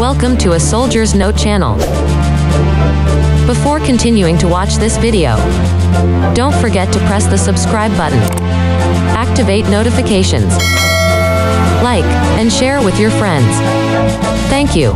Welcome to A Soldier's Note channel. Before continuing to watch this video, don't forget to press the subscribe button, activate notifications, like, and share with your friends. Thank you.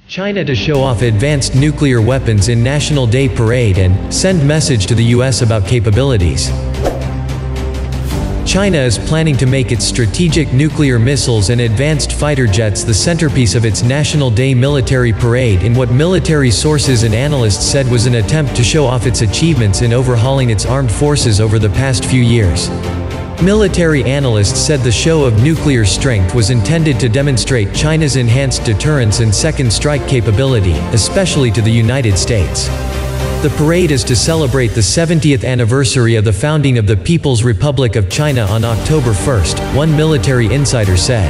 China to show off advanced nuclear weapons in National Day Parade and send message to the US about capabilities. China is planning to make its strategic nuclear missiles and advanced fighter jets the centerpiece of its National Day military parade in what military sources and analysts said was an attempt to show off its achievements in overhauling its armed forces over the past few years. Military analysts said the show of nuclear strength was intended to demonstrate China's enhanced deterrence and second strike capability, especially to the United States. The parade is to celebrate the 70th anniversary of the founding of the People's Republic of China on October 1st, one military insider said.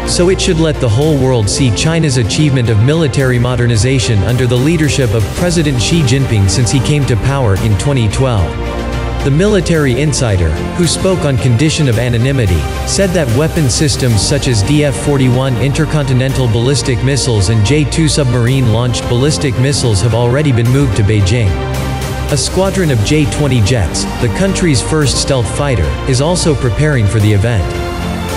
So it should let the whole world see China's achievement of military modernization under the leadership of President Xi Jinping since he came to power in 2012. The military insider, who spoke on condition of anonymity, said that weapon systems such as DF-41 intercontinental ballistic missiles and J-2 submarine-launched ballistic missiles have already been moved to Beijing. A squadron of J-20 jets, the country's first stealth fighter, is also preparing for the event.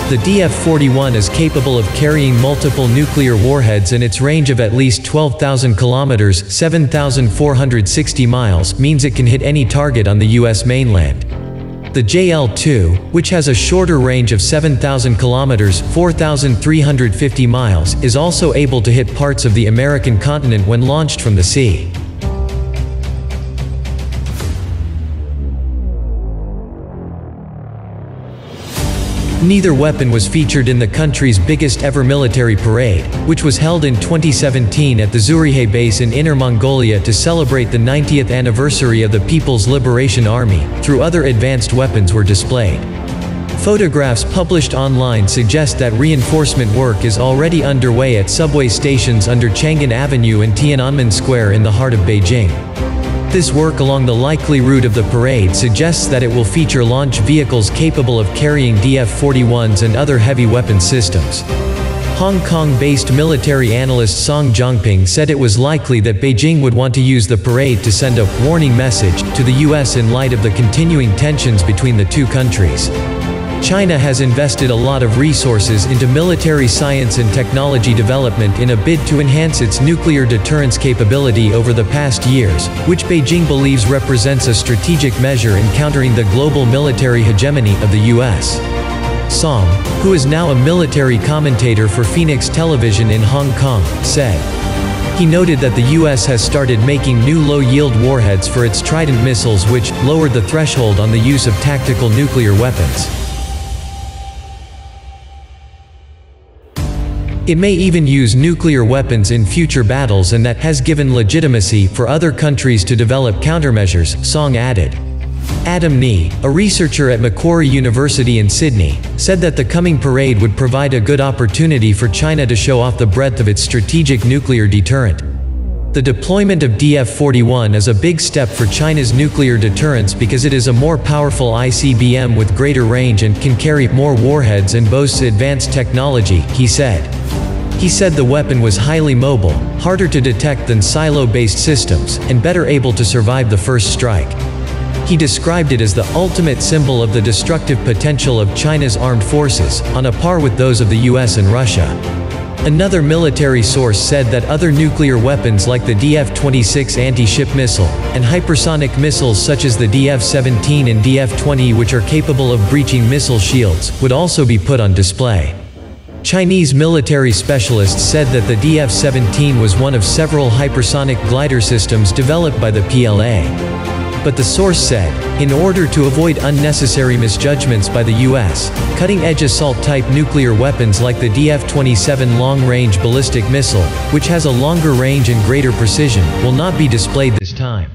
The DF-41 is capable of carrying multiple nuclear warheads, and its range of at least 12,000 kilometers (7,460 miles) means it can hit any target on the US mainland. The JL-2, which has a shorter range of 7,000 kilometers (4,350 miles), is also able to hit parts of the American continent when launched from the sea. Neither weapon was featured in the country's biggest ever military parade, which was held in 2017 at the Zurihe base in Inner Mongolia to celebrate the 90th anniversary of the People's Liberation Army. Through other advanced weapons were displayed. Photographs published online suggest that reinforcement work is already underway at subway stations under Chang'an Avenue and Tiananmen Square in the heart of Beijing. This work along the likely route of the parade suggests that it will feature launch vehicles capable of carrying DF-41s and other heavy weapon systems. Hong Kong-based military analyst Song Zhongping said it was likely that Beijing would want to use the parade to send a warning message to the US in light of the continuing tensions between the two countries. China has invested a lot of resources into military science and technology development in a bid to enhance its nuclear deterrence capability over the past years, which Beijing believes represents a strategic measure in countering the global military hegemony of the US. Song, who is now a military commentator for Phoenix Television in Hong Kong, said. He noted that the US has started making new low-yield warheads for its Trident missiles, which lowered the threshold on the use of tactical nuclear weapons. It may even use nuclear weapons in future battles, and that has given legitimacy for other countries to develop countermeasures, Song added. Adam Nee, a researcher at Macquarie University in Sydney, said that the coming parade would provide a good opportunity for China to show off the breadth of its strategic nuclear deterrent. The deployment of DF-41 is a big step for China's nuclear deterrence because it is a more powerful ICBM with greater range and can carry more warheads and boasts advanced technology, he said. He said the weapon was highly mobile, harder to detect than silo-based systems, and better able to survive the first strike. He described it as the ultimate symbol of the destructive potential of China's armed forces, on a par with those of the US and Russia. Another military source said that other nuclear weapons like the DF-26 anti-ship missile, and hypersonic missiles such as the DF-17 and DF-20, which are capable of breaching missile shields, would also be put on display. Chinese military specialists said that the DF-17 was one of several hypersonic glider systems developed by the PLA. But the source said, in order to avoid unnecessary misjudgments by the US, cutting-edge assault-type nuclear weapons like the DF-27 long-range ballistic missile, which has a longer range and greater precision, will not be displayed this time.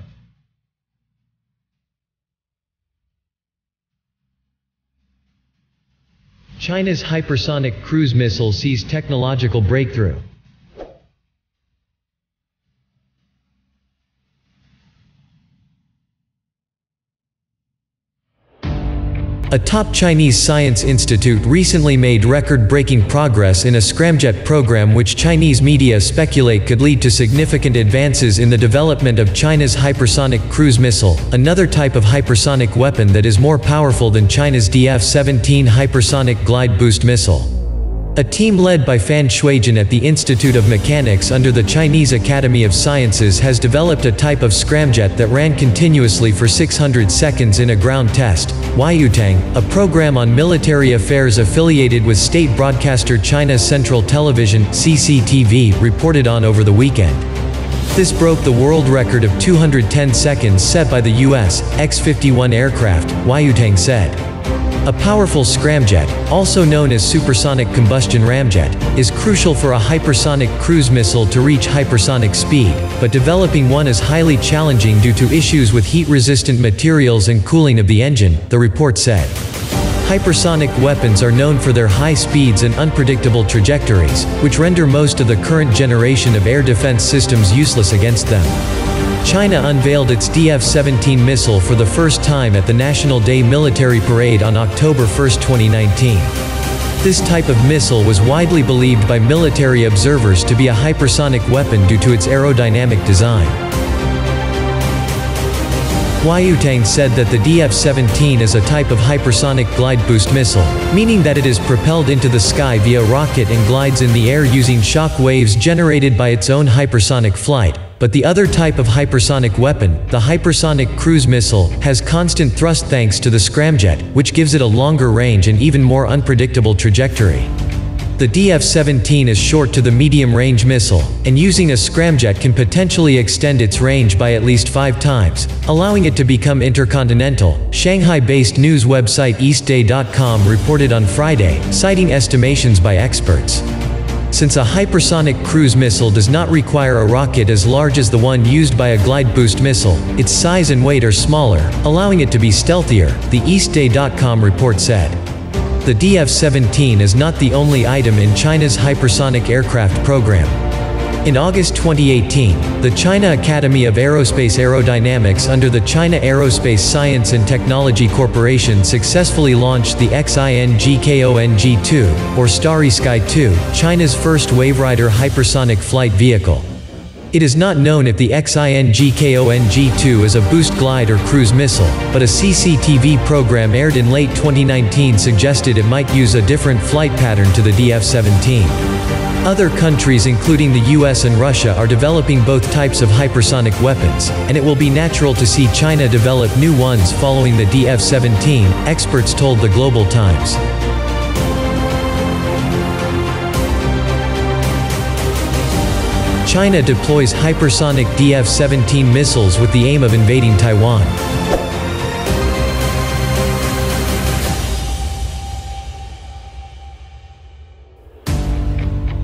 China's hypersonic cruise missile sees technological breakthrough. A top Chinese science institute recently made record-breaking progress in a scramjet program which Chinese media speculate could lead to significant advances in the development of China's hypersonic cruise missile, another type of hypersonic weapon that is more powerful than China's DF-17 hypersonic glide boost missile. A team led by Fan Shuijin at the Institute of Mechanics under the Chinese Academy of Sciences has developed a type of scramjet that ran continuously for 600 seconds in a ground test. Waiyutang, a program on military affairs affiliated with state broadcaster China Central Television (CCTV), reported on over the weekend. This broke the world record of 210 seconds set by the US X-51 aircraft, Waiyutang said. A powerful scramjet, also known as supersonic combustion ramjet, is crucial for a hypersonic cruise missile to reach hypersonic speed, but developing one is highly challenging due to issues with heat-resistant materials and cooling of the engine, the report said. Hypersonic weapons are known for their high speeds and unpredictable trajectories, which render most of the current generation of air defense systems useless against them. China unveiled its DF-17 missile for the first time at the National Day military parade on October 1, 2019. This type of missile was widely believed by military observers to be a hypersonic weapon due to its aerodynamic design. Waiyutang said that the DF-17 is a type of hypersonic glide boost missile, meaning that it is propelled into the sky via rocket and glides in the air using shock waves generated by its own hypersonic flight. But the other type of hypersonic weapon, the hypersonic cruise missile, has constant thrust thanks to the scramjet, which gives it a longer range and even more unpredictable trajectory. The DF-17 is short to the medium-range missile, and using a scramjet can potentially extend its range by at least 5 times, allowing it to become intercontinental, Shanghai-based news website eastday.com reported on Friday, citing estimations by experts. Since a hypersonic cruise missile does not require a rocket as large as the one used by a glide boost missile, its size and weight are smaller, allowing it to be stealthier, the eastday.com report said. The DF-17 is not the only item in China's hypersonic aircraft program. In August 2018, the China Academy of Aerospace Aerodynamics under the China Aerospace Science and Technology Corporation successfully launched the XINGKONG-2, or Starry Sky 2, China's first Waverider hypersonic flight vehicle. It is not known if the XINGKONG-2 is a boost glide or cruise missile, but a CCTV program aired in late 2019 suggested it might use a different flight pattern to the DF-17. Other countries including the US and Russia are developing both types of hypersonic weapons, and it will be natural to see China develop new ones following the DF-17, experts told the Global Times. China deploys hypersonic DF-17 missiles with the aim of invading Taiwan.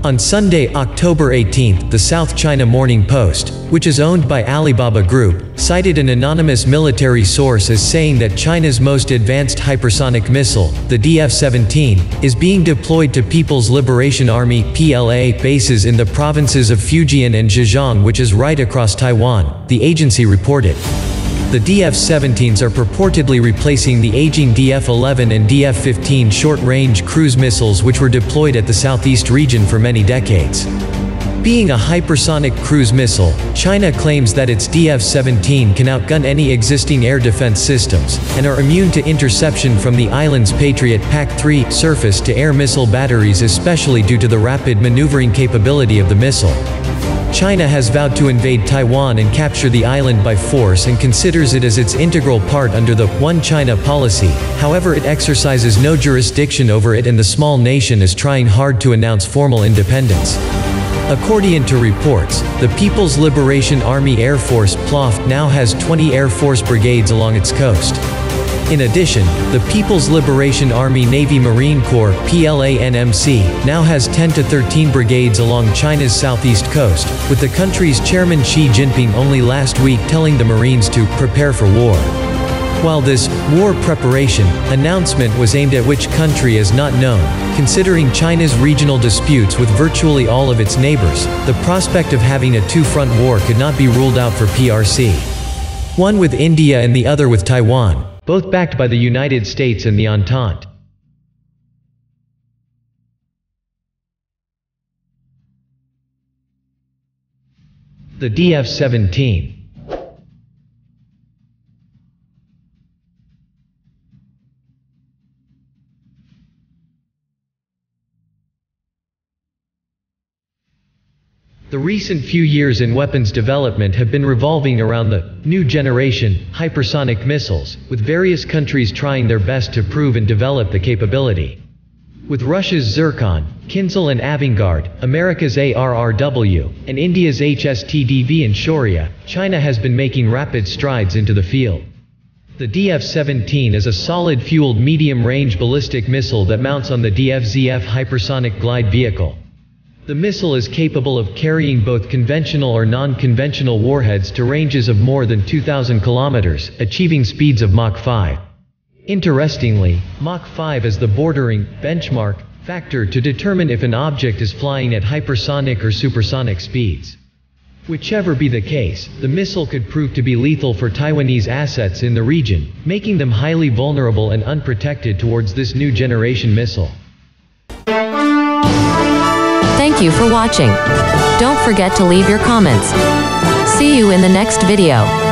On Sunday, October 18, the South China Morning Post, which is owned by Alibaba Group, cited an anonymous military source as saying that China's most advanced hypersonic missile, the DF-17, is being deployed to People's Liberation Army (PLA) bases in the provinces of Fujian and Zhejiang, which is right across Taiwan, the agency reported. The DF-17s are purportedly replacing the aging DF-11 and DF-15 short-range cruise missiles which were deployed at the southeast region for many decades. Being a hypersonic cruise missile, China claims that its DF-17 can outgun any existing air defense systems, and are immune to interception from the island's Patriot PAC-3 surface-to-air missile batteries, especially due to the rapid maneuvering capability of the missile. China has vowed to invade Taiwan and capture the island by force and considers it as its integral part under the One China policy. However, it exercises no jurisdiction over it, and the small nation is trying hard to announce formal independence. According to reports, the People's Liberation Army Air Force (PLAF) now has 20 Air Force brigades along its coast. In addition, the People's Liberation Army Navy Marine Corps (PLANMC) now has 10 to 13 brigades along China's southeast coast, with the country's chairman Xi Jinping only last week telling the Marines to prepare for war. While this war preparation announcement was aimed at which country is not known, considering China's regional disputes with virtually all of its neighbors, the prospect of having a two-front war could not be ruled out for PRC. One with India and the other with Taiwan, both backed by the United States and the Entente. The DF-17. The recent few years in weapons development have been revolving around the new generation hypersonic missiles, with various countries trying their best to prove and develop the capability. With Russia's Zircon, Kinzhal and Avangard, America's ARRW, and India's HSTDV and Shaurya, China has been making rapid strides into the field. The DF-17 is a solid-fueled medium-range ballistic missile that mounts on the DF-ZF hypersonic glide vehicle. The missile is capable of carrying both conventional or non-conventional warheads to ranges of more than 2,000 kilometers, achieving speeds of Mach 5. Interestingly, Mach 5 is the bordering benchmark factor to determine if an object is flying at hypersonic or supersonic speeds. Whichever be the case, the missile could prove to be lethal for Taiwanese assets in the region, making them highly vulnerable and unprotected towards this new generation missile. Thank you for watching. Don't forget to leave your comments. See you in the next video.